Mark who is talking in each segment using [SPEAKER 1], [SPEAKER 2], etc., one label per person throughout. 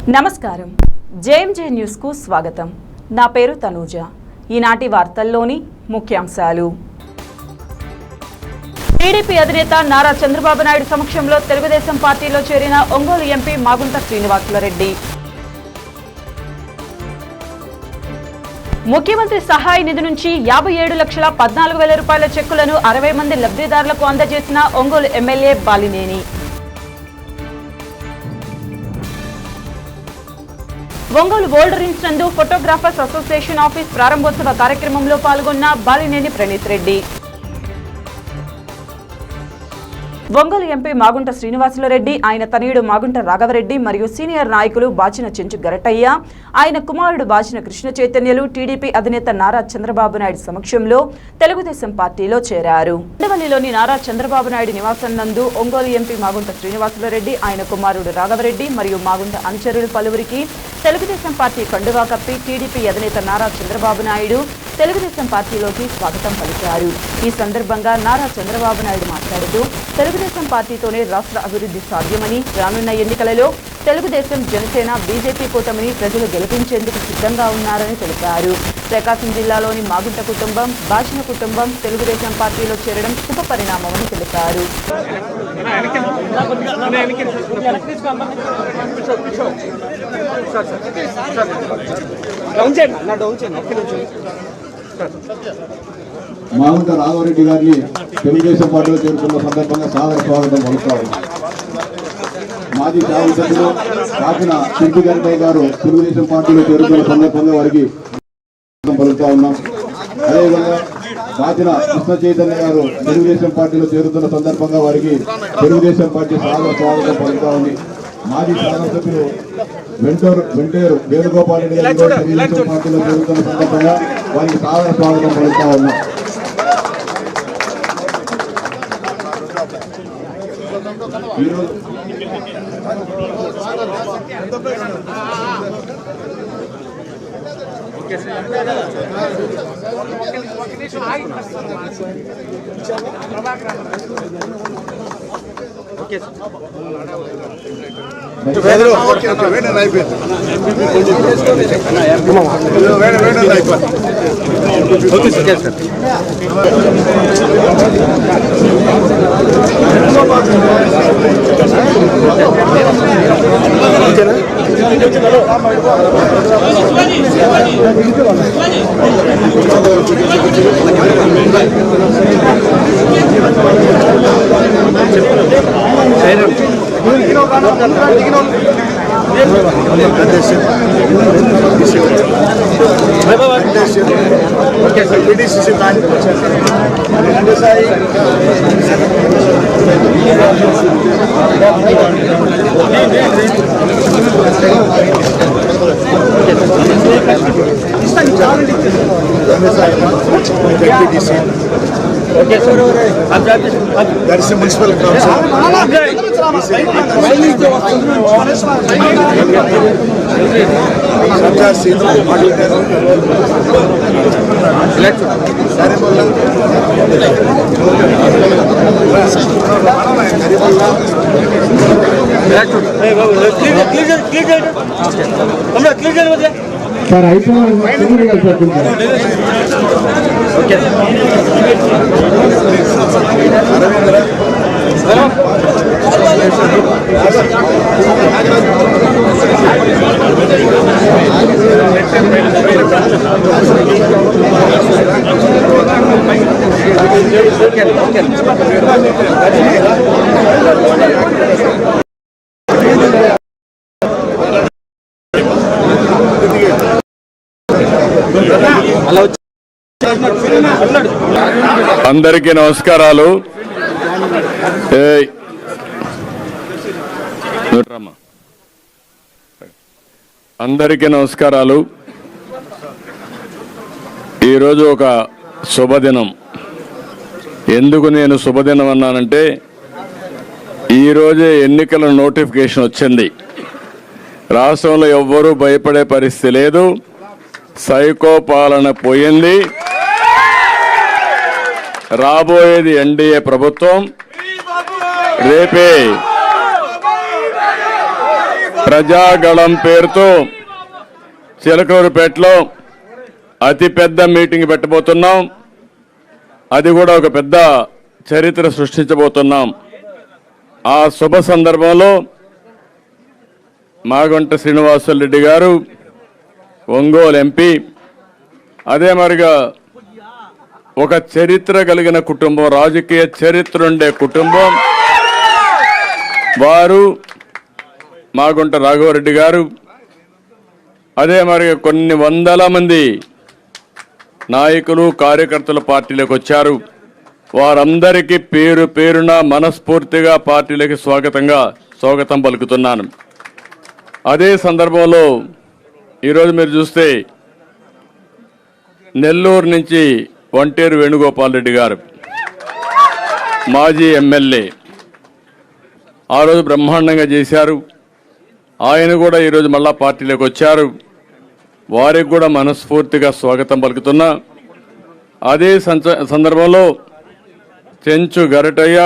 [SPEAKER 1] నమస్కారం JMJ news కు స్వాగతం నా పేరు తనూజ ఈనాటి వార్తల్లోని ముఖ్యాంశాలు టీడీపీ అధినేత నారా చంద్రబాబు నాయుడు సమక్షంలో తెలుగుదేశం పార్టీలో చేరిన ఒంగోలు ఎంపీ మాగుంట శ్రీనివాసులరెడ్డి ముఖ్యమంత్రి సహాయ నిధి నుంచి 57,14,000 రూపాయల చెక్కులను 60 మంది లబ్ధిదారులకు అందజేసిన Ongole MLA Balineni Ongole old rinse నందు ఫోటోగ్రాఫర్స్ అసోసియేషన్ ఆఫీస్ ప్రారంభోత్సవ కార్యక్రమంలో పాల్గొన్న బాలినేని ప్రణీత్ రెడ్డి ఒంగోలు ఎంపీ మాగుంట శ్రీనివాసులరెడ్డి ఆయన తనయుడు మాగుంట రాఘవరెడ్డి మరియు సీనియర్ నాయకులు బాచిన చెంచు గరటయ్య ఆయన కుమారుడు బాచిన కృష్ణ చైతన్యలు టీడీపీ అధినేత నారా చంద్రబాబు నాయుడు సమక్షంలో తెలుగుదేశం పార్టీలో చేరారు. ఉండవల్లిలోని నారా చంద్రబాబు నాయుడు నివాసం నందు ఒంగోలు ఎంపీ మాగుంట శ్రీనివాసులరెడ్డి ఆయన కుమారుడు రాఘవరెడ్డి మరియు మాగుంట అనుచరులు పలువురికి తెలుగుదేశం పార్టీ కండువా కప్పి టీడీపీ అధినేత నారా చంద్రబాబు నాయుడు తెలుగుదేశం పార్టీలోకి స్వాగతం పలికారు. ఈ సందర్భంగా నారా చంద్రబాబు నాయుడు మాట్లాడుతూ తెలుగుదేశం పార్టీతోనే రాష్ట్ర అభివృద్ధి సాధ్యమని, రానున్న ఎన్నికలలో తెలుగుదేశం, జనసేన, బీజేపీ కూటమిని ప్రజలు గెలిపించేందుకు సిద్ధంగా ఉన్నారని తెలిపారు. ప్రకాశం జిల్లాలోని మాగుంట కుటుంబం, బాచిన కుటుంబం తెలుగుదేశం పార్టీలో చేరడం శుభ పరిణామమని తెలిపారు.
[SPEAKER 2] మాగుంట రాఘవరెడ్డి గారిని తెలుగుదేశం పార్టీలో చేరుకున్న సందర్భంగా సాదర స్వాగతం పలుకుతారు. మాజీ శాసనసభ్యులు కాకిన చింటి గంటయ్య గారు తెలుగుదేశం పార్టీలో చేరుకున్న సందర్భంగా వారికి పలుకుతా ఉన్నాం. అదేవిధంగా కాకిన కృష్ణ చైతన్య గారు తెలుగుదేశం పార్టీలో చేరుతున్న సందర్భంగా వారికి తెలుగుదేశం పార్టీ సాదర స్వాగతం పలుకుతా ఉంది. మాజీ శాసనసభ్యులు వెంటేరు వేణుగోపాల్ రెడ్డి గారు తెలుగుదేశం పార్టీలో చేరుతున్న సందర్భంగా వారికి సాదర స్వాగతం పలుకుతా ఉన్నాం.
[SPEAKER 3] That's a municipal council.
[SPEAKER 2] Sir అయిపోయింది.
[SPEAKER 4] అందరికీ నమస్కారాలు. అందరికీ నమస్కారాలు. ఈరోజు ఒక శుభదినం. ఎందుకు నేను శుభదినం అన్నానంటే ఈరోజే ఎన్నికల నోటిఫికేషన్ వచ్చింది. రాష్ట్రంలో ఎవ్వరూ భయపడే పరిస్థితి లేదు. సైకో పాలన పోయింది. రాబోయేది ఎన్డీఏ ప్రభుత్వం. ప్రజాగళం పేరుతో చిలకలూరుపేటలో అతిపెద్ద మీటింగ్ పెట్టబోతున్నాం. అది కూడా ఒక పెద్ద చరిత్ర సృష్టించబోతున్నాం. ఆ శుభ సందర్భంలో మాగుంట శ్రీనివాసులరెడ్డి గారు ఒంగోలు ఎంపీ, అదే మరిగా ఒక చరిత్ర కలిగిన కుటుంబం, రాజకీయ చరిత్ర ఉండే కుటుంబం వారు మాగుంట రాఘవరెడ్డి గారు. అదే మరి కొన్ని వందల మంది నాయకులు కార్యకర్తలు పార్టీలోకి వచ్చారు. వారందరికీ పేరు పేరున మనస్ఫూర్తిగా పార్టీలోకి స్వాగతం పలుకుతున్నాను. అదే సందర్భంలో ఈరోజు మీరు చూస్తే నెల్లూరు నుంచి వంటేరు వేణుగోపాల్ రెడ్డి గారు మాజీ ఎమ్మెల్యే ఆ రోజు బ్రహ్మాండంగా చేశారు. ఆయన కూడా ఈరోజు మళ్ళా పార్టీలోకి వచ్చారు. వారికి కూడా మనస్ఫూర్తిగా స్వాగతం పలుకుతున్నా. అదే సందర్భంలో చెంచు గరటయ్య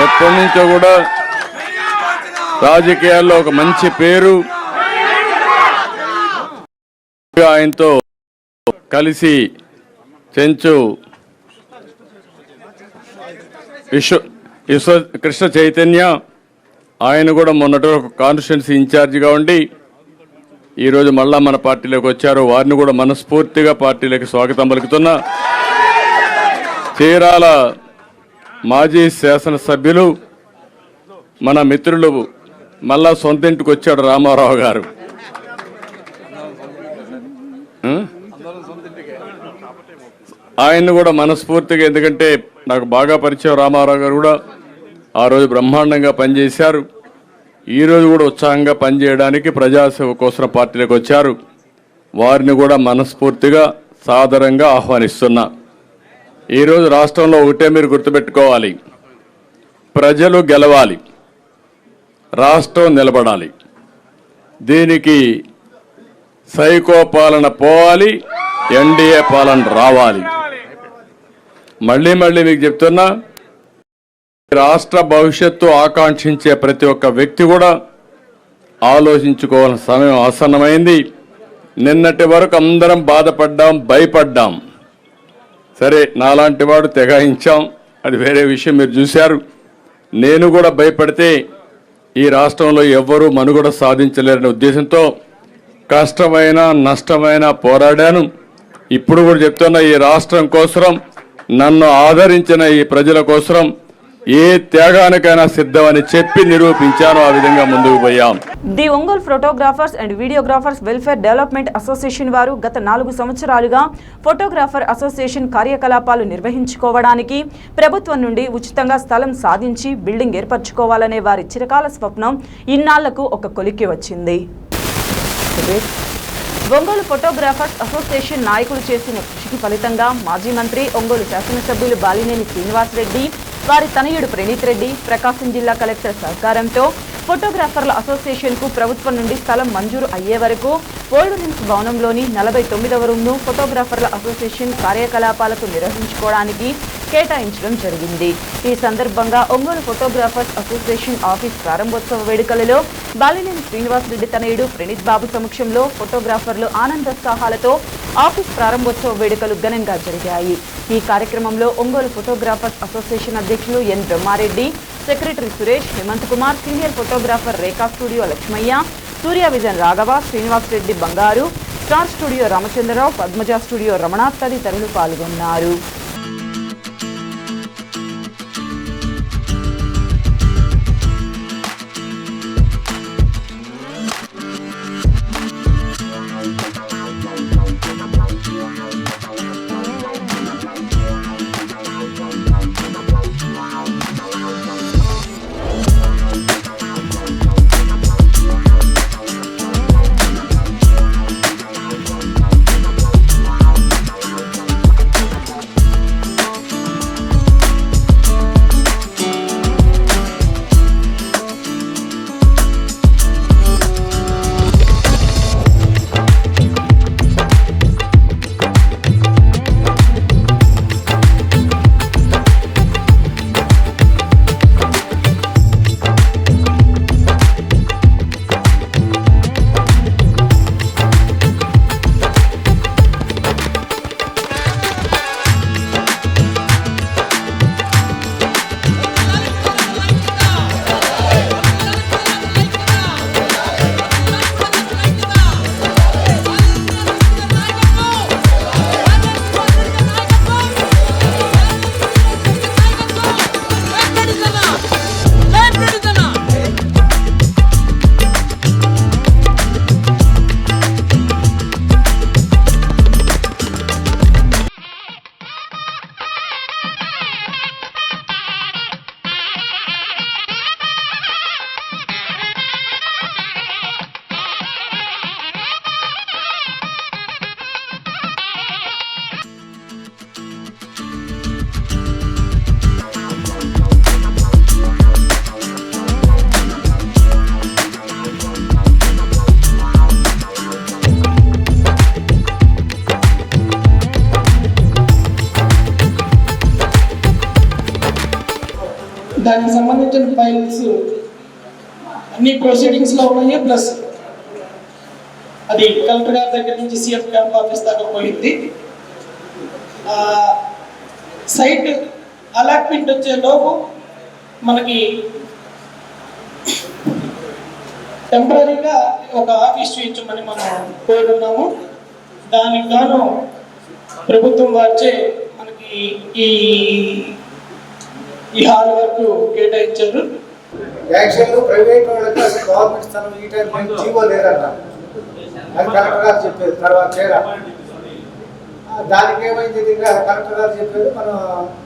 [SPEAKER 4] ఎప్పటి నుంచో కూడా రాజకీయాల్లో ఒక మంచి పేరు, ఆయనతో కలిసి చెంచు కృష్ణ చైతన్య, ఆయన కూడా మొన్నటి ఒక కాన్స్టిట్యున్సీ ఇన్ఛార్జిగా ఉండి ఈరోజు మళ్ళా మన పార్టీలోకి వచ్చారు. వారిని కూడా మనస్ఫూర్తిగా పార్టీలోకి స్వాగతం పలుకుతున్నా. చీరాల మాజీ శాసనసభ్యులు మన మిత్రులు మళ్ళా సొంత ఇంటికి వచ్చాడు రామారావు గారు. ఆయన్ని కూడా మనస్ఫూర్తిగా, ఎందుకంటే నాకు బాగా పరిచయం రామారావు గారు కూడా ఆ రోజు బ్రహ్మాండంగా పనిచేశారు. ఈరోజు కూడా ఉత్సాహంగా పనిచేయడానికి ప్రజాసేవ కోసం పార్టీలోకి వచ్చారు. వారిని కూడా మనస్ఫూర్తిగా సాదరంగా ఆహ్వానిస్తున్నా. ఈరోజు రాష్ట్రంలో ఒకటే మీరు గుర్తుపెట్టుకోవాలి, ప్రజలు గెలవాలి, రాష్ట్రం నిలబడాలి. దీనికి సైకో పాలన పోవాలి, ఎన్డీఏ పాలన రావాలి. మళ్ళీ మీకు చెప్తున్నా, రాష్ట్ర భవిష్యత్తు ఆకాంక్షించే ప్రతి ఒక్క వ్యక్తి కూడా ఆలోచించుకోవాల్సిన సమయం ఆసన్నమైంది. నిన్నటి వరకు అందరం బాధపడ్డాం, భయపడ్డాం. సరే, నాలాంటి వాడు తెగాయించాం, అది వేరే విషయం, మీరు చూశారు. నేను కూడా భయపడితే ఈ రాష్ట్రంలో ఎవ్వరూ మనుగడ సాధించలేరనే ఉద్దేశంతో కష్టమైన నష్టమైన పోరాడాను. ఇప్పుడు కూడా చెప్తున్నా, ఈ రాష్ట్రం కోసం, నన్ను ఆదరించిన ఈ ప్రజల కోసం ఏ త్యాగానికైనా సిద్ధమని చెప్పి నిరూపించాను. ఆ విధంగా ముందుకు పోయాం.
[SPEAKER 1] The Ongole photographers and videographers welfare development association వారు గత 4 సంవత్సరాలుగా ఫోటోగ్రాఫర్ అసోసియేషన్ కార్యకలాపాలు నిర్వహించుకోవడానికి ప్రభుత్వం నుండి ఉచితంగా స్థలం సాధించి బిల్డింగ్ ఏర్పరచుకోవాలనే వారి చిరకాల స్వప్నం ఇన్నాళ్లకు ఒక కొలిక్కి వచ్చింది. ఒంగోలు ఫోటోగ్రాఫర్స్ అసోసియేషన్ నాయకులు చేసిన కృషికి ఫలితంగా మాజీ మంత్రి, ఒంగోలు శాసనసభ్యులు బాలినేని శ్రీనివాసరెడ్డి, వారి తనయుడు ప్రణీత్ రెడ్డి, ప్రకాశం జిల్లా కలెక్టర్ సహకారంతో ఫోటోగ్రాఫర్ల అసోసియేషన్కు ప్రభుత్వం నుండి స్థలం మంజూరు అయ్యే వరకు ఓల్డ్ హిల్స్ భవనంలోని 49వ రూమ్ను ఫోటోగ్రాఫర్ల అసోసియేషన్ కార్యకలాపాలకు నిర్వహించుకోవడానికి కేటాయించడం జరిగింది. ఈ సందర్భంగా ఒంగోలు ఫోటోగ్రాఫర్స్ అసోసియేషన్ ఆఫీస్ ప్రారంభోత్సవ వేడుకలలో బాలినేని శ్రీనివాసరెడ్డి తనయుడు ప్రణీత్ బాబు సమక్షంలో ఫోటోగ్రాఫర్లు ఆనందోత్సాహాలతో ఆఫీస్ ప్రారంభోత్సవ వేడుకలు ఘనంగా జరిగాయి. ఈ కార్యక్రమంలో ఒంగోలు ఫోటోగ్రాఫర్స్ అసోసియేషన్ అధ్యక్షులు N Brahma Reddy, secretary Suresh, Hemanth Kumar, senior photographer Rekha studio Lakshmaiah, Surya vision Raghava, Srinivasa Reddy Bangaru, star studio Ramachandra Rao, Padmaja studio Ramana తదితరులు పాల్గొన్నారు.
[SPEAKER 3] అర్జెంట్ ఫైల్స్ అన్ని ప్రొసీడింగ్స్లో ఉన్నాయి. ప్లస్ అది కలెక్టర్ గారి దగ్గర నుంచి సిఎఫ్ క్యాంప్ ఆఫీస్ దాకా పోయింది. సైట్ అలాట్మెంట్ వచ్చేలోపు మనకి టెంపరీగా ఒక ఆఫీస్ చూపించమని మనం కోరుకున్నాము. దానికి గాను ప్రభుత్వం వారిచే మనకి ఈ హాల్ వరకు కేటాయించారు.
[SPEAKER 5] యాక్చువల్గా ప్రైవేట్ వాళ్ళకి అసలు గవర్నమెంట్ స్థలం ఈ టైం జీవో లేదంట, అది కలెక్టర్ గారు చెప్పేది. తర్వాత చేరా దానికి ఏమైంది, ఇంకా కలెక్టర్ గారు చెప్పేది మనం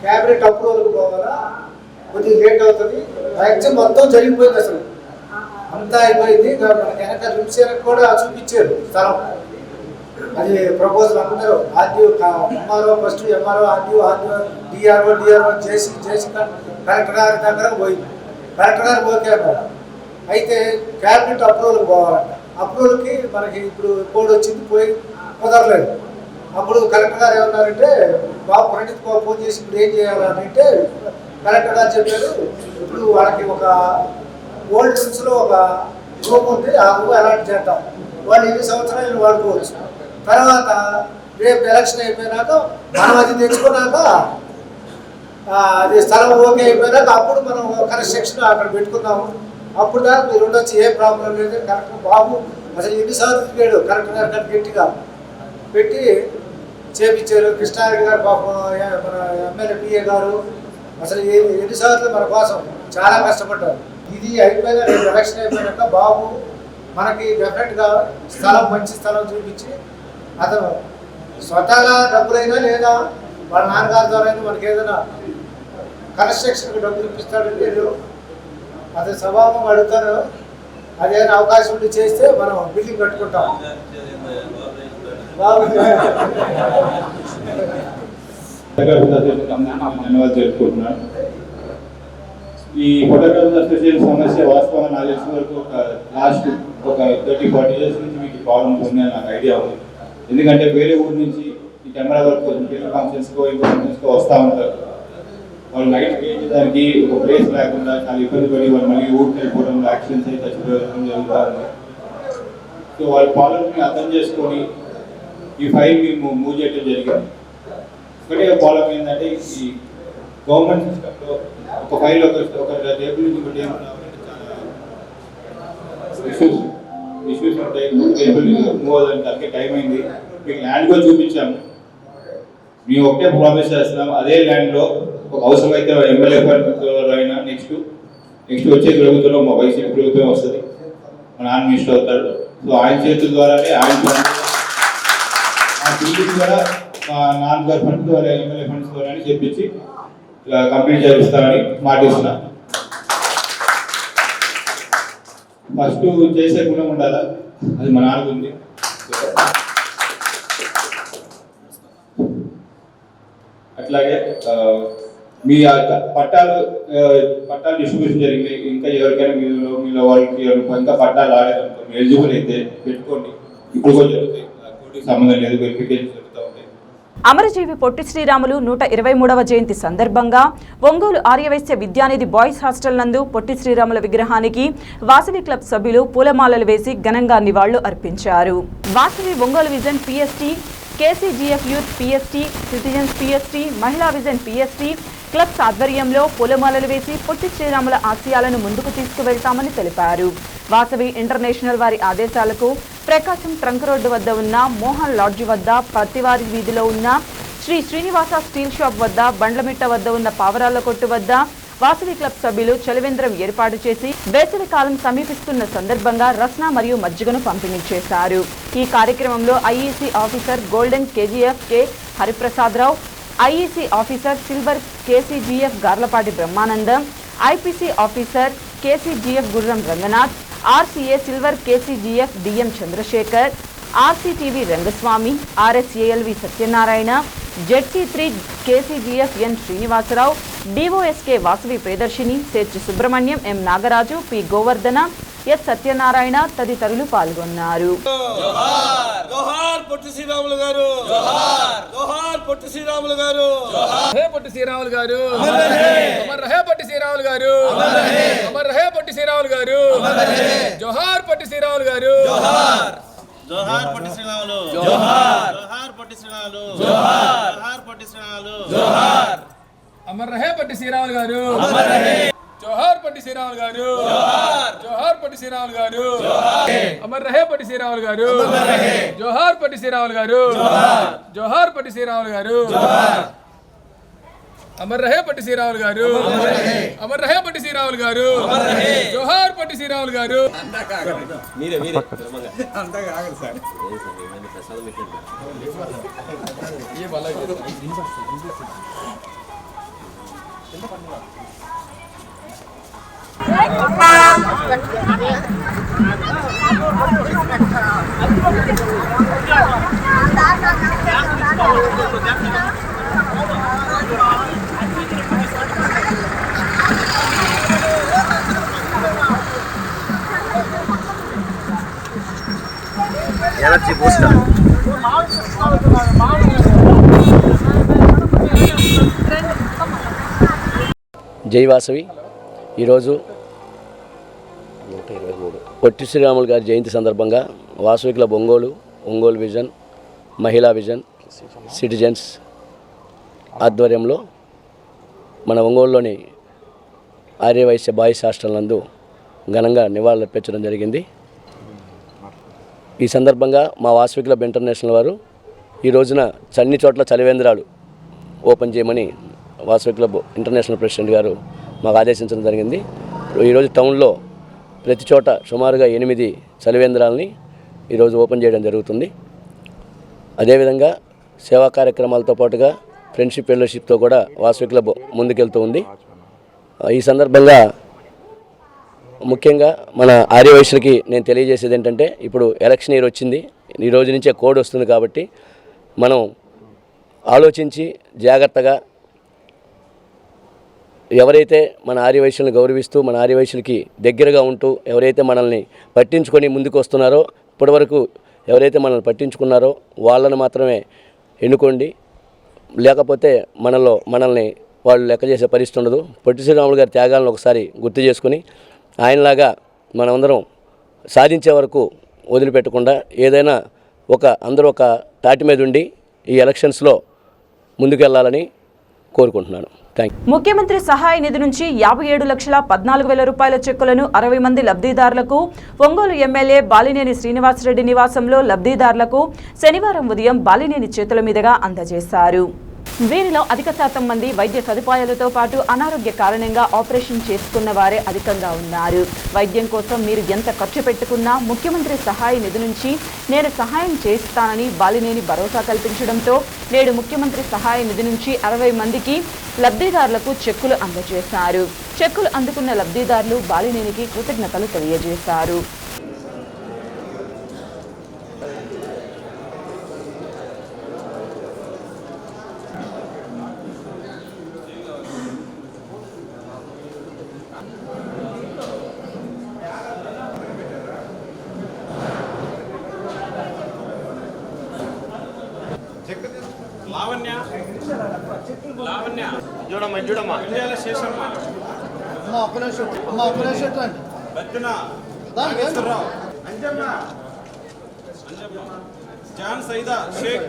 [SPEAKER 5] క్యాబినెట్ అప్రూవల్కి పోవాలా, కొద్దిగా లేట్ అవుతుంది. యాక్చువల్ మొత్తం జరిగిపోయింది, అసలు అంతా అయిపోయింది. మనకి వెనక రిమ్సేలకు కూడా చూపించారు స్థలం, అది ప్రపోజల్ అందరూ RDO MRO first MRO RDO DRO చేసి కలెక్టర్ గారి దగ్గర పోయింది. కలెక్టర్ గారు ఓకే అన్నారు. అయితే క్యాబినెట్ అప్రూవల్కి పోవాలంట. అప్రూవల్కి మనకి ఇప్పుడు కోడ్ వచ్చింది, పోయి కుదరలేదు. అప్పుడు కలెక్టర్ గారు ఏమన్నారంటే బాబు ప్రణీత్ బాబు ఫోన్ చేసి ఇప్పుడు ఏం చేయాలని అంటే కలెక్టర్ గారు చెప్పారు, ఇప్పుడు వాళ్ళకి ఒక ఓల్డ్ హిల్స్లో ఒక రూమ్ ఉంది, ఆ రూమ్ అలాట్ చేద్దాం, వాళ్ళు 20 సంవత్సరాలు వాడుకోవచ్చు. తర్వాత రేపు ఎలక్షన్ అయిపోయినాక మనం అది తెచ్చుకున్నాక అది స్థలం ఓకే అయిపోయినాక అప్పుడు మనం కన్స్ట్రక్షన్ అక్కడ పెట్టుకుందాము, అప్పుడు దాకా మీరు ఉండొచ్చు, ఏ ప్రాబ్లం లేదు. కలెక్టర్ బాబు అసలు ఎన్నిసార్లు తిరిగాడు కలెక్టర్ గారు కానీ గట్టిగా పెట్టి చేపించారు. కృష్ణారెడ్డి గారు పాపం మన ఎమ్మెల్యే పిఏ గారు అసలు ఎన్నిసార్లు మన కోసం చాలా కష్టపడ్డారు. ఇది అయిపోయినా రేపు ఎలక్షన్ అయిపోయినాక బాబు మనకి డెఫినెట్గా స్థలం మంచి స్థలం చూపించి అతను స్వతహాగా డబ్బులైనా లేదా వాళ్ళ నాన్నగారి ద్వారా మనకి ఏదైనా కన్స్ట్రక్షన్కి డబ్బులు ఇప్పిస్తాడంటే అతని స్వభావం అడుగుతాను. అదేమైనా అవకాశం ఉండి చేస్తే మనం బిల్డింగ్ కట్టుకుంటాం.
[SPEAKER 6] ధన్యవాదాలు తెలుపుకుంటున్నాను. ఈ ఫోటోగ్రాఫర్స్ అసోసియేషన్ సమస్య వాస్తవంగా నాకు తెలిసిన వరకు లాస్ట్ 30-40 years నుంచి మీకు ప్రాబ్లమ్స్ ఉన్నాయని నాకు ఐడియా ఉంది. ఎందుకంటే వేరే ఊరి నుంచి ఈ కెమెరా వర్క్ ఫిల్మ్ ఫంక్షన్స్కో ఇంకో ఫంక్షన్స్కో వస్తూ ఉంటారు. వాళ్ళు నైట్ వేయించడానికి ఒక ప్లేస్ లేకుండా చాలా ఇబ్బంది పడి వాళ్ళు మళ్ళీ ఊరికి వెళ్ళిపోవడం, యాక్సిడెంట్స్ అయితే చచ్చిపోవడం జరుగుతూ ఉంది. సో వాళ్ళ ప్రాబ్లమ్ని అర్థం చేసుకొని ఈ ఫైల్ మేము మూవ్ చేయడం జరిగింది. ఒకటే ప్రాబ్లం ఏంటంటే ఈ గవర్నమెంట్ సిస్టంలో ఒక ఫైల్ ఒక టేబుల్ నుంచి ఒక టేబుల్ చాలా ఇష్యూస్ ఉంటాయి. టేబుల్ మూవ్ అవ్వడానికి టైం అయింది. మీకు ల్యాండ్ కూడా చూపించాము. మేము ఒకటే ప్రామిస్ చేస్తున్నాం, అదే ల్యాండ్లో ఒక అవసరమైతే ఎమ్మెల్యే అయినా నెక్స్ట్ వచ్చే ప్రభుత్వంలో మా వైసీపీ ప్రభుత్వం వస్తుంది, మా నాన్న మినిస్టర్ అవుతాడు. సో ఆయన చేతుల ద్వారానే ఆయన బిల్డింగ్ ద్వారా మా నాన్నగారి ఫండ్స్ ద్వారా ఎమ్మెల్యే ఫండ్స్ ద్వారా చెప్పించి కంప్లీట్ చేస్తామని మాటిస్తున్నా. ఫస్ట్ చేసే గుణం ఉండాలా, అది మా నాన్నకు ఉంది. అట్లాగే మీ పట్టాలు డిస్ట్రిబ్యూషన్ జరిగింది. ఇంకా ఎవరికైనా మీలో వాళ్ళకి ఇంకా పట్టాలు రాలేదనుకో మీరు ఎలిజిబుల్ అయితే పెట్టుకోండి. ఇప్పుడు కూడా జరుగుతాయి, కోర్టుకి సంబంధం లేదు, వెరిఫికేషన్ జరుగుతూ ఉంటాయి.
[SPEAKER 1] అమరజీవి పొట్టి శ్రీరాములు 123వ జయంతి సందర్భంగా ఒంగోలు ఆర్యవైశ్య విద్యానిధి బాయ్స్ హాస్టల్ నందు పొట్టి శ్రీరాముల విగ్రహానికి వాసవి క్లబ్ సభ్యులు పూలమాలలు వేసి ఘనంగా నివాళులు అర్పించారు. Vasavi Ongole vision PST, KCGF youth PST, citizens PST, మహిళా విజన్ పిఎస్టీ క్లబ్స్ ఆధ్వర్యంలో పూలమాలలు వేసి పొట్టి శ్రీరాముల ఆశయాలను ముందుకు తీసుకువెళ్తామని తెలిపారు. వాసవి ఇంటర్నేషనల్ వారి ఆదేశాలకు ప్రకాశం ట్రంక్ రోడ్డు వద్ద ఉన్న మోహన్ లాడ్జి వద్ద, పత్తివారి వీధిలో ఉన్న శ్రీ శ్రీనివాస స్టీల్ షాప్ వద్ద, బండ్లమిట్ట వద్ద ఉన్న పావరాల కొట్టు వద్ద వాసవి క్లబ్ సభ్యులు చలివేంద్రం ఏర్పాటు చేసి వేసవి కాలం సమీపిస్తున్న సందర్భంగా రస్నా మరియు మజ్జిగను పంపిణీ చేశారు. ఈ కార్యక్రమంలో IEC officer golden KGF K Hariprasada Rao, IEC officer silver KCGF Garlapati Brahmanandam, IPC officer KCGF Gurram Ranganath, RCA silver KCGF DM Chandrasekhar, RCTV Rangaswamy, RSALV Satyanarayana, ZC three KCGF N Srinivasa Rao, DOSK Vasavi Priyadarshini, సేర్చి Subrahmanyam, M Nagaraju, P Govardhana, S Satyanarayana తదితరులు పాల్గొన్నారు.
[SPEAKER 7] జోహార్ పొట్టి శ్రీరాములు గారు, జోహార్ పొట్టి శ్రీరాములు గారు,
[SPEAKER 8] హే పొట్టి శ్రీరాములు గారు, అమర్ రహే పొట్టి శ్రీరాములు గారు, అమర్ రహే పొట్టి శ్రీరాములు గారు, జోహార్ పొట్టి శ్రీరాములు గారు,
[SPEAKER 7] జోహార్ పొట్టి శ్రీరాములు, జోహార్ జోహార్ పొట్టి శ్రీరాములు, జోహార్ జోహార్ పొట్టి శ్రీరాములు, జోహార్
[SPEAKER 8] అమర్ రహే పొట్టి శ్రీరాములు గారు, అమర్ రహే జోహార్ పొట్టి శ్రీరాములు గారు, జోహార్ జోహార్ పొట్టి శ్రీరాములు గారు, అమర్ రహే పొట్టి శ్రీరాములు గారు, జోహార్ పొట్టి శ్రీరాములు గారు, జోహార్ పొట్టి శ్రీరాములు గారు, అమర్ రహే పొట్టి శ్రీరాములు గారు, అమర్ రహే పొట్టి శ్రీరాములు గారు, జోహార్ పొట్టి శ్రీరాములు గారు.
[SPEAKER 9] జై వాసవి. ఈరోజు పొట్టి శ్రీరాములు గారి జయంతి సందర్భంగా వాసవి క్లబ్ ఒంగోలు విజన్, మహిళా విజన్, సిటిజన్స్ ఆధ్వర్యంలో మన ఒంగోలులోని ఆర్యవైశ్య బాయ్స్ హాస్టల్ నందు ఘనంగా నివాళులర్పించడం జరిగింది. ఈ సందర్భంగా మా వాసవి క్లబ్ ఇంటర్నేషనల్ వారు ఈ రోజున అన్ని చోట్ల చలివేంద్రాలు ఓపెన్ చేయమని వాసవి క్లబ్ ఇంటర్నేషనల్ ప్రెసిడెంట్ గారు మాకు ఆదేశించడం జరిగింది. ఈరోజు టౌన్లో ప్రతి చోట సుమారుగా 8 చలివేంద్రాలని ఈరోజు ఓపెన్ చేయడం జరుగుతుంది. అదేవిధంగా సేవా కార్యక్రమాలతో పాటుగా ఫ్రెండ్షిప్ ఫెలోషిప్తో కూడా వాసవి క్లబ్ ముందుకెళ్తూ ఉంది. ఈ సందర్భంగా ముఖ్యంగా మన ఆర్యవైశ్యులకి నేను తెలియజేసేది ఏంటంటే, ఇప్పుడు ఎలక్షన్ ఇయర్ వచ్చింది, ఈ రోజు నుంచే కోడ్ వస్తుంది కాబట్టి మనం ఆలోచించి జాగ్రత్తగా ఎవరైతే మన ఆర్యవైశ్యులను గౌరవిస్తూ మన ఆర్యవైశ్యులకి దగ్గరగా ఉంటూ ఎవరైతే మనల్ని పట్టించుకొని ముందుకు వస్తున్నారో, ఇప్పటివరకు ఎవరైతే మనల్ని పట్టించుకున్నారో వాళ్ళని మాత్రమే ఎన్నుకోండి. లేకపోతే మనల్ని వాళ్ళు లెక్క చేసే పరిస్థితి ఉండదు. పొట్టి శ్రీరాములు గారి త్యాగాలను ఒకసారి గుర్తు చేసుకుని ఆయనలాగా మనమందరం సాధించే వరకు వదిలిపెట్టకుండా ఏదైనా అందరూ ఒక తాటి మీద ఉండి ఈ ఎలక్షన్స్లో ముందుకెళ్లాలని కోరుకుంటున్నాను.
[SPEAKER 1] ముఖ్యమంత్రి సహాయ నిధి నుంచి 57,14,000 రూపాయల చెక్కులను 60 మంది లబ్ధిదారులకు ఒంగోలు ఎమ్మెల్యే బాలినేని శ్రీనివాసరెడ్డి నివాసంలో లబ్ధిదారులకు శనివారం ఉదయం బాలినేని చేతుల మీదుగా అందజేశారు. వీరిలో అధిక శాతం మంది వైద్య సదుపాయాలతో పాటు అనారోగ్య కారణంగా ఆపరేషన్ చేసుకున్న వారే అధికంగా ఉన్నారు. వైద్యం కోసం మీరు ఎంత ఖర్చు పెట్టుకున్నా ముఖ్యమంత్రి సహాయ నిధి నుంచి నేను సహాయం చేస్తానని బాలినేని భరోసా కల్పించడంతో నేడు ముఖ్యమంత్రి సహాయ నిధి నుంచి 60 మందికి లబ్ధిదారులకు చెక్కులు అందజేశారు. చెక్కులు అందుకున్న లబ్ధిదారులు బాలినేనికి కృతజ్ఞతలు తెలియజేశారు.
[SPEAKER 7] చూడమ్మా జాన్ సైదా షేక్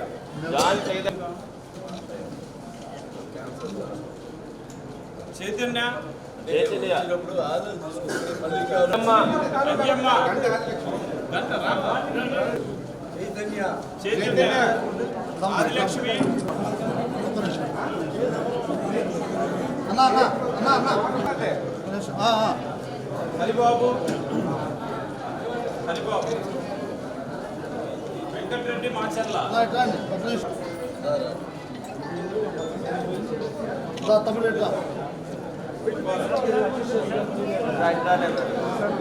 [SPEAKER 7] చైతన్య చైతన్య ఆదిలక్ష్మి హరిబాబు వెంకటరెడ్డి మాచర్ల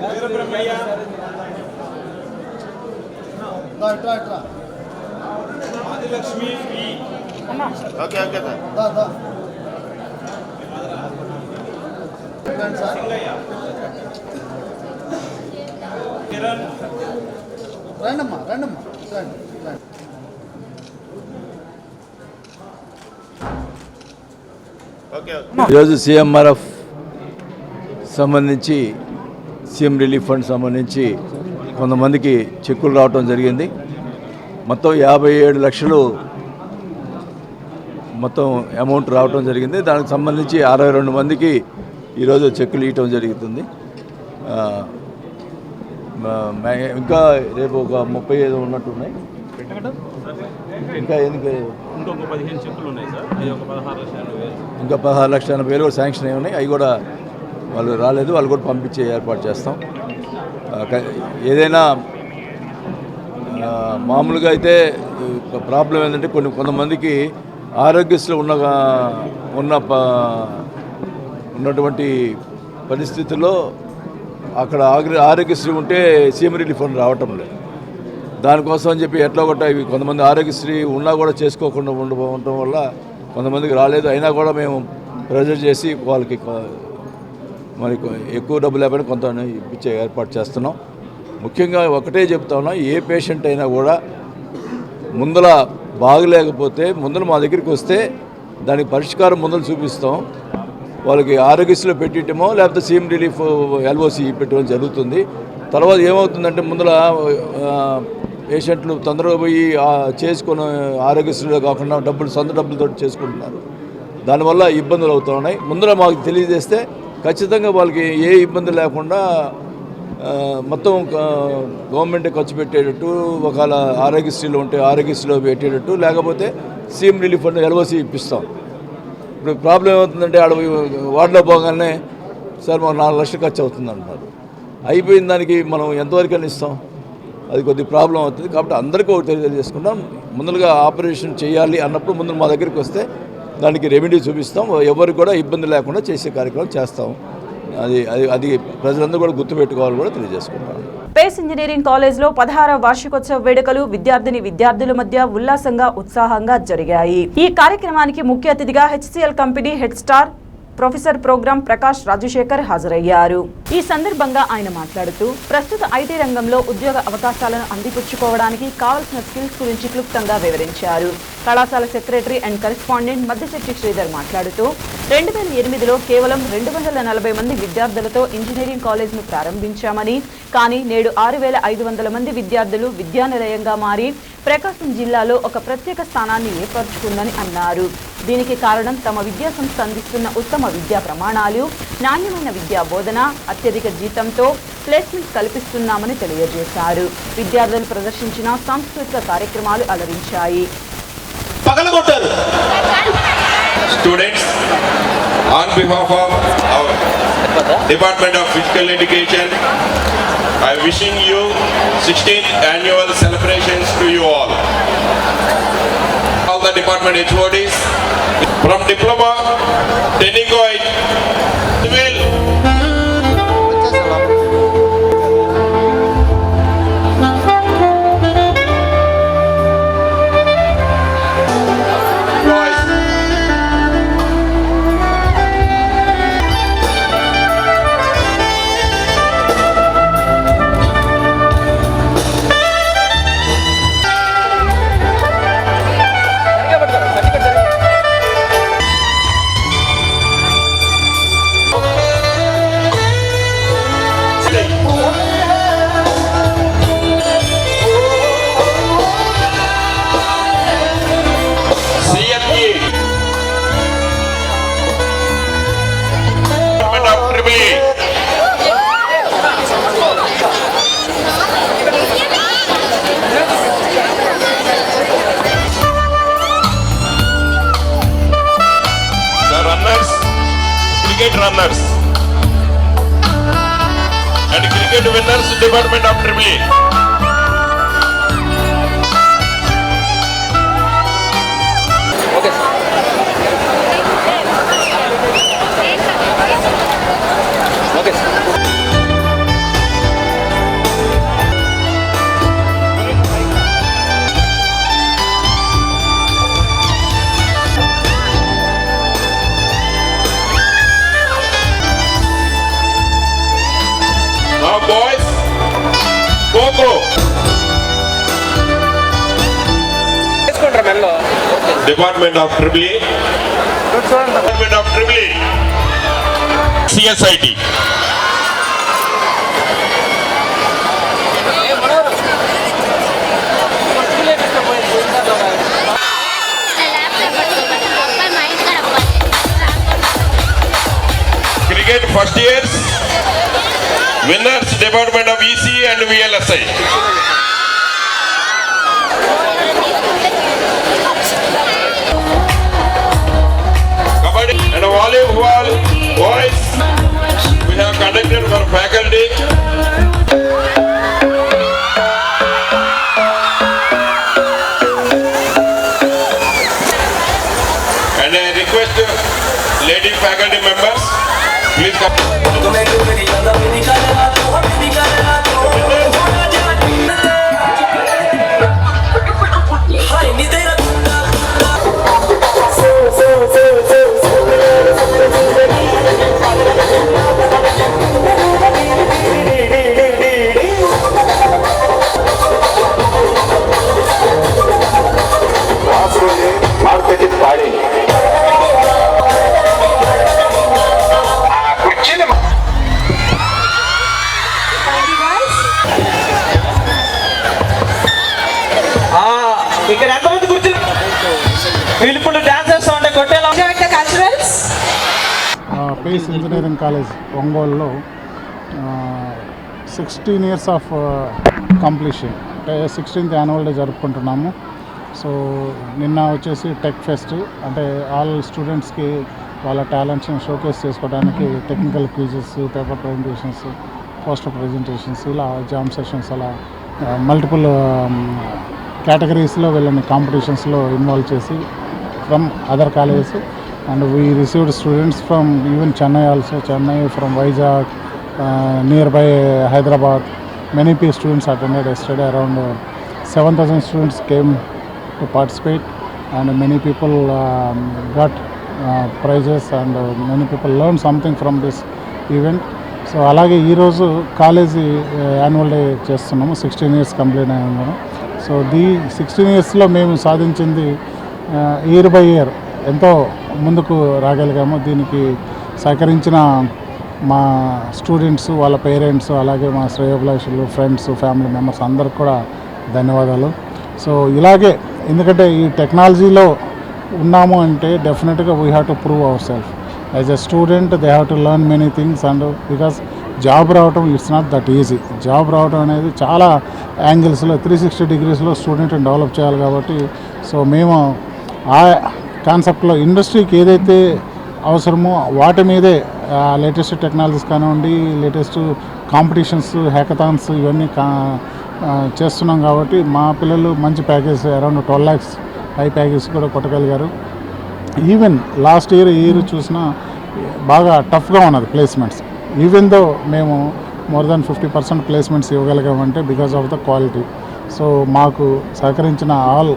[SPEAKER 7] వీరబ్రహ్మయ్య ఆదిలక్ష్మి సింగయ్య
[SPEAKER 5] రండమ్మా రండి.
[SPEAKER 10] ఈరోజు సీఎంఆర్ఎఫ్ సంబంధించి సీఎం రిలీఫ్ ఫండ్ సంబంధించి కొంతమందికి చెక్కులు రావటం జరిగింది. మొత్తం 57 లక్షలు మొత్తం అమౌంట్ రావటం జరిగింది. దానికి సంబంధించి 62 మందికి ఈరోజు చెక్కులు ఇవ్వటం జరుగుతుంది. ఇంకా రేపు ఒక 35 ఉన్నట్టున్నాయి. ఇంకా
[SPEAKER 11] ఇంకొక 15 చెక్కులు ఉన్నాయి సార్. ఒక 16,80,000.
[SPEAKER 10] ఇంకా 16,80,000 శాంక్షన్ అయి ఉన్నాయి. అవి కూడా వాళ్ళు రాలేదు, వాళ్ళు కూడా పంపించే ఏర్పాటు చేస్తాం. ఏదైనా మామూలుగా అయితే ప్రాబ్లం ఏంటంటే కొంతమందికి ఆరోగ్యశ్రీ ఉన్నటువంటి పరిస్థితుల్లో అక్కడ ఆరోగ్యశ్రీ ఉంటే సీఎం రిలీఫ్ ఫండ్ రావటం లేదు. దానికోసం అని చెప్పి ఎట్లా కొట్ట ఇవి కొంతమంది ఆరోగ్యశ్రీ ఉన్నా కూడా చేసుకోకుండా ఉండటం వల్ల కొంతమందికి రాలేదు. అయినా కూడా మేము ప్రెజర్ చేసి వాళ్ళకి మరి ఎక్కువ డబ్బులు లేకపోయినా కొంత ఇప్పించే ఏర్పాటు చేస్తున్నాం. ముఖ్యంగా ఒకటే చెప్తా ఉన్నా, ఏ పేషెంట్ అయినా కూడా ముందల బాగలేకపోతే ముందర మా దగ్గరికి వస్తే దానికి పరిష్కారం ముందర చూపిస్తాం. వాళ్ళకి ఆరోగ్యశ్రీలో పెట్టిటమో లేకపోతే సీఎం రిలీఫ్ ఎల్ఓసి పెట్టడం జరుగుతుంది. తర్వాత ఏమవుతుందంటే ముందర పేషెంట్లు తొందరగా పోయి చేసుకుని ఆరోగ్యశ్రీలో కాకుండా సొంత డబ్బులతో చేసుకుంటున్నారు. దానివల్ల ఇబ్బందులు అవుతూ ఉన్నాయి. ముందర మాకు తెలియజేస్తే ఖచ్చితంగా వాళ్ళకి ఏ ఇబ్బంది లేకుండా మొత్తం గవర్నమెంటే ఖర్చు పెట్టేటట్టు, ఒకవేళ ఆరోగ్యశ్రీలో ఉంటే ఆరోగ్యశ్రీలో పెట్టేటట్టు, లేకపోతే సీఎం రిలీఫ్ ఫండ్ ఎల్ఓసి ఇప్పిస్తాం. ఇప్పుడు ప్రాబ్లం ఏమవుతుందంటే ఆడ వార్డులో పోగానే సార్ మాకు 4 లక్షలు ఖర్చు అవుతుంది అంటారు. అయిపోయిన దానికి మనం ఎంతవరకు అని ఇస్తాం? అది కొద్ది ప్రాబ్లం అవుతుంది. కాబట్టి అందరికీ ఒకటి తెలియజేసుకుంటాం, ముందుగా ఆపరేషన్ చేయాలి అన్నప్పుడు ముందు మా దగ్గరికి వస్తే దానికి రెమెడీ చూపిస్తాం. ఎవరికి కూడా ఇబ్బంది లేకుండా చేసే కార్యక్రమం చేస్తాం. అది ప్రజలందరూ కూడా గుర్తుపెట్టుకోవాలని కూడా తెలియజేసుకుంటాం.
[SPEAKER 1] పేస్ ఇంజనీరింగ్ కాలేజ్లో 16వ వార్షికోత్సవ వేడుకలు విద్యార్థుల మధ్య ఉల్లాసంగా ఉత్సాహంగా జరిగాయి. ఈ కార్యక్రమానికి ముఖ్య అతిథిగా HCL company head star professor program Prakash Rajasekhar హాజరయ్యారు. ఈ సందర్భంగా ఆయన మాట్లాడుతూ ప్రస్తుత ఐటీ రంగంలో ఉద్యోగ అవకాశాలను అందిపుచ్చుకోవడానికి కావాల్సిన స్కిల్స్ గురించి క్లుప్తంగా వివరించారు. కళాశాల secretary and correspondent Maddisetti Sridhar మాట్లాడుతూ 2008లో కేవలం 240 మంది విద్యార్థులతో ఇంజనీరింగ్ కాలేజ్ను ప్రారంభించామని, కానీ నేడు 6,500 మంది విద్యార్థులు విద్యానిలయంగా మారి ప్రకాశం జిల్లాలో ఒక ప్రత్యేక స్థానాన్ని ఏర్పరచుకుందని అన్నారు. దీనికి కారణం తమ విద్యా సంస్థ అందిస్తున్న ఉత్తమ విద్యా ప్రమాణాలు, నాణ్యమైన విద్యా బోధన, అత్యధిక జీతంతో ప్లేస్మెంట్ కల్పిస్తున్నామని తెలియజేశారు. విద్యార్థులు ప్రదర్శించిన సాంస్కృతిక కార్యక్రమాలు అలరించాయి.
[SPEAKER 12] Students, on behalf of our Department of Physical Education, I am wishing you 16th annual celebrations to you all. All the department HODs, from diploma, technical, civil, runners and cricket winners, Department of AAA. Okay, sir. Okay, sir. Now boys, Department of EEE, Department of EEE, CSIT. Cricket first years, winners Department of EC and VLSI. Kabaddi and volleyball boys we have conducted for faculty. And I request lady faculty members, please come.
[SPEAKER 7] ఇక్కడ ఎంతమంది కూర్చుని వీళ్ళు ఇప్పుడు dance చేస్తా ఉంటే కొట్టేలా culturals
[SPEAKER 13] face engineering college ఒంగోలులో 16 years of completion అంటే 16th annual day జరుపుకుంటున్నాము. సో నిన్న వచ్చేసి టెక్ ఫెస్ట్ అంటే ఆల్ స్టూడెంట్స్కి వాళ్ళ టాలెంట్స్ని షోకేస్ చేసుకోవడానికి technical quizzes, paper presentations, poster presentations, ఇలా జామ్ సెషన్స్, అలా మల్టిపుల్ కేటగిరీస్లో వీళ్ళని కాంపిటీషన్స్లో ఇన్వాల్వ్ చేసి from other colleges and we received students from even Chennai also, Chennai from Vizag, near by Hyderabad. Many students attended yesterday, around 7,000 students came to participate and many people got prizes and many people learned something from this event. So అలాగే ఈరోజు college annual day చేస్తున్నాము, 16 years complete అయ్యాము. So 16 yearsలో మేము సాధించింది year by year ఎంతో ముందుకు రాగలిగాము. దీనికి సహకరించిన మా స్టూడెంట్స్, వాళ్ళ పేరెంట్స్, అలాగే మా శ్రేయోభిలాషులు, ఫ్రెండ్స్, ఫ్యామిలీ మెంబర్స్ అందరికి కూడా ధన్యవాదాలు. సో ఇలాగే ఎందుకంటే ఈ టెక్నాలజీలో ఉన్నాము అంటే డెఫినెట్గా we have to prove our self as a student. They have to learn many things and because job రావటం it's not that easy. Job రావడం అనేది చాలా యాంగిల్స్లో 360 degreesలో స్టూడెంట్ని డెవలప్ చేయాలి కాబట్టి సో మేము ఆ కాన్సెప్ట్లో ఇండస్ట్రీకి ఏదైతే అవసరమో వాటి మీదే లేటెస్ట్ టెక్నాలజీస్ కానివ్వండి, లేటెస్ట్ కాంపిటీషన్స్, హ్యాకథాన్స్ ఇవన్నీ చేస్తున్నాం కాబట్టి మా పిల్లలు మంచి package around 12 lakhs high package కూడా కొట్టగలిగారు. ఈవెన్ లాస్ట్ ఇయర్ చూసినా బాగా టఫ్గా ఉన్నది ప్లేస్మెంట్స్. ఈవెన్ దో మేము మోర్ దాన్ 50% ప్లేస్మెంట్స్ ఇవ్వగలిగామంటే because of the quality. So మాకు సహకరించిన ఆల్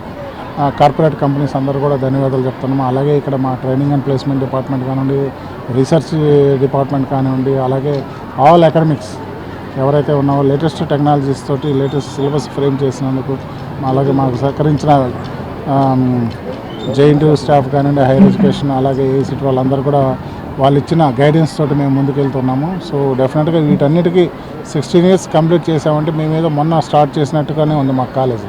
[SPEAKER 13] కార్పొరేట్ కంపెనీస్ అందరూ కూడా ధన్యవాదాలు చెప్తున్నాము. అలాగే ఇక్కడ మా ట్రైనింగ్ అండ్ ప్లేస్మెంట్ డిపార్ట్మెంట్ కానివ్వండి, రీసెర్చ్ డిపార్ట్మెంట్ కానివ్వండి, అలాగే ఆల్ అకాడమిక్స్ ఎవరైతే ఉన్నారో లేటెస్ట్ టెక్నాలజీస్ తోటి లేటెస్ట్ సిలబస్ ఫ్రేమ్ చేసినందుకు, అలాగే మాకు సహకరించిన జేఎన్టీయూ స్టాఫ్ కానివ్వండి, హైయర్ ఎడ్యుకేషన్, అలాగే ఏసీటీ వాళ్ళందరూ కూడా వాళ్ళు ఇచ్చిన గైడెన్స్ తోటి మేము ముందుకెళ్తున్నాము. సో డెఫినెట్గా వీటన్నిటికీ 16 years కంప్లీట్ చేసామంటే మేమేదో మొన్న స్టార్ట్ చేసినట్టుగానే ఉంది మా కాలేజీ.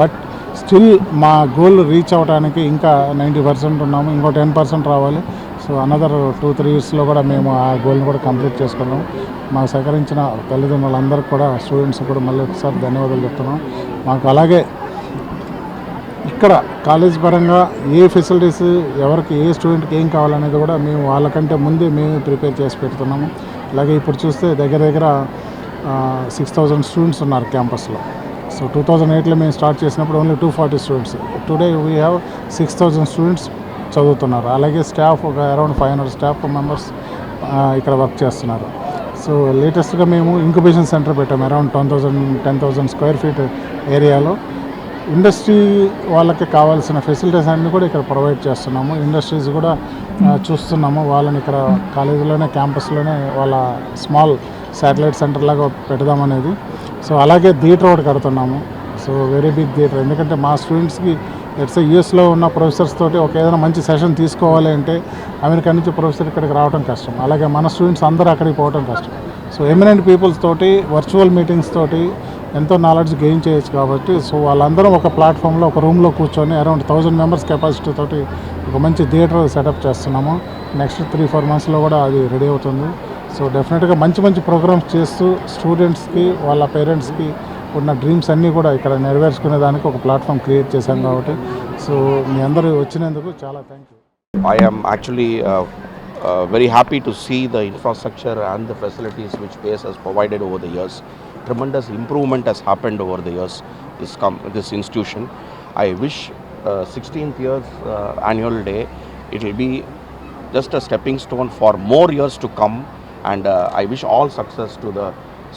[SPEAKER 13] బట్ స్టిల్ మా గోల్ రీచ్ అవ్వడానికి ఇంకా 90% ఉన్నాము, ఇంకో 10% రావాలి. సో అనదర్ 2-3 yearsలో కూడా మేము ఆ గోల్ని కూడా కంప్లీట్ చేసుకున్నాం. మాకు సహకరించిన తల్లిదండ్రులందరికీ కూడా, స్టూడెంట్స్ కూడా మళ్ళీ ఒకసారి ధన్యవాదాలు చెప్తున్నాం. మాకు అలాగే ఇక్కడ కాలేజ్ పరంగా ఏ ఫెసిలిటీస్ ఎవరికి, ఏ స్టూడెంట్కి ఏం కావాలనేది కూడా మేము వాళ్ళకంటే ముందే మేమే ప్రిపేర్ చేసి పెడుతున్నాము. అలాగే ఇప్పుడు చూస్తే దగ్గర 6,000 స్టూడెంట్స్ ఉన్నారు క్యాంపస్లో. సో 2008లో మేము స్టార్ట్ చేసినప్పుడు only 240 students. Today we have 6,000 students చదువుతున్నారు. అలాగే స్టాఫ్ ఒక అరౌండ్ 500 స్టాఫ్ మెంబర్స్ ఇక్కడ వర్క్ చేస్తున్నారు. సో లేటెస్ట్గా మేము ఇంక్యుబేషన్ సెంటర్ పెట్టాము అరౌండ్ 10,000 square feet ఏరియాలో. ఇండస్ట్రీ వాళ్ళకి కావాల్సిన ఫెసిలిటీస్ అన్నీ కూడా ఇక్కడ ప్రొవైడ్ చేస్తున్నాము. ఇండస్ట్రీస్ కూడా చూస్తున్నాము, వాళ్ళని ఇక్కడ కాలేజీలోనే, క్యాంపస్లోనే వాళ్ళ స్మాల్ శాటిలైట్ సెంటర్ లాగా పెడదామనేది. సో అలాగే థియేటర్ ఒకటి కడుతున్నాము. సో వెరీ బిగ్ థియేటర్, ఎందుకంటే మా స్టూడెంట్స్కి లెట్స్ యూఎస్లో ఉన్న ప్రొఫెసర్స్ తోటి ఒక ఏదైనా మంచి సెషన్ తీసుకోవాలి అంటే అమెరికా నుంచి ప్రొఫెసర్ ఇక్కడికి రావడం కష్టం. అలాగే మన స్టూడెంట్స్ అందరూ అక్కడికి పోవడం కష్టం. సో ఎమినెంట్ పీపుల్స్ తోటి వర్చువల్ మీటింగ్స్ తోటి ఎంతో నాలెడ్జ్ గెయిన్ చేయొచ్చు కాబట్టి సో వాళ్ళందరం ఒక ప్లాట్ఫామ్లో ఒక రూమ్లో కూర్చొని అరౌండ్ 1000 మెంబర్స్ కెపాసిటీ తోటి ఒక మంచి థియేటర్ సెటప్ చేస్తున్నాము. నెక్స్ట్ 3-4 మంత్స్లో కూడా అది రెడీ అవుతుంది. సో డెఫినెట్గా మంచి మంచి ప్రోగ్రామ్స్ చేస్తూ స్టూడెంట్స్కి వాళ్ళ పేరెంట్స్కి ఉన్న డ్రీమ్స్ అన్నీ కూడా ఇక్కడ నెరవేర్చుకునే దానికి ఒక ప్లాట్ఫామ్ క్రియేట్ చేశాం కాబట్టి సో మీ అందరూ వచ్చినందుకు చాలా thank you.
[SPEAKER 14] I am actually very happy to see the infrastructure and the facilities which PACE has provided over the years. Tremendous improvement has happened over the years, this institution. I wish 16th year's annual day, it will be just a stepping stone for more years to come, and I wish all success to the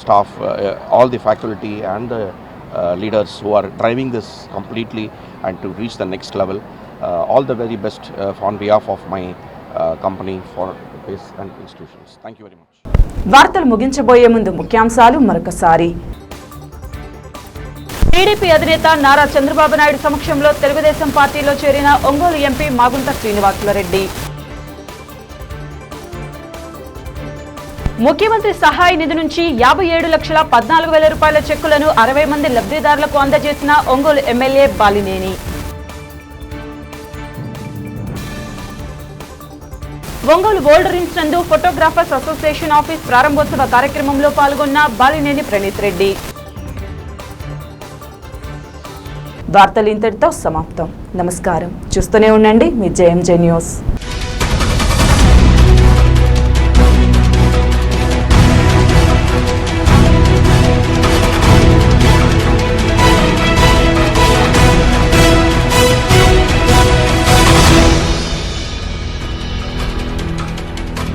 [SPEAKER 14] staff, all the faculty and the leaders who are driving this completely and to reach the next level. All the very best on behalf of my company for PACE and institutions. Thank you very much.
[SPEAKER 1] వార్తలు ముగించబోయే ముందు ముఖ్యాంశాలు మరొకసారి. TDP అధినేత నారా చంద్రబాబు నాయుడు సమక్షంలో తెలుగుదేశం పార్టీలో చేరిన Ongole MP Magunta Srinivasulu Reddy. ముఖ్యమంత్రి సహాయ నిధి నుంచి 57,14,000 రూపాయల చెక్కులను 60 మంది లబ్ధిదారులకు అందజేసిన Ongole MLA Balineni. Ongole old RIMS నందు ఫోటోగ్రాఫర్స్ అసోసియేషన్ ఆఫీస్ ప్రారంభోత్సవ కార్యక్రమంలో పాల్గొన్న బాలినేని ప్రణీత్ రెడ్డి. వార్తలు ఇంతటితో సమాప్తం. నమస్కారం. చూస్తూనే ఉండండి మీ JMJ న్యూస్.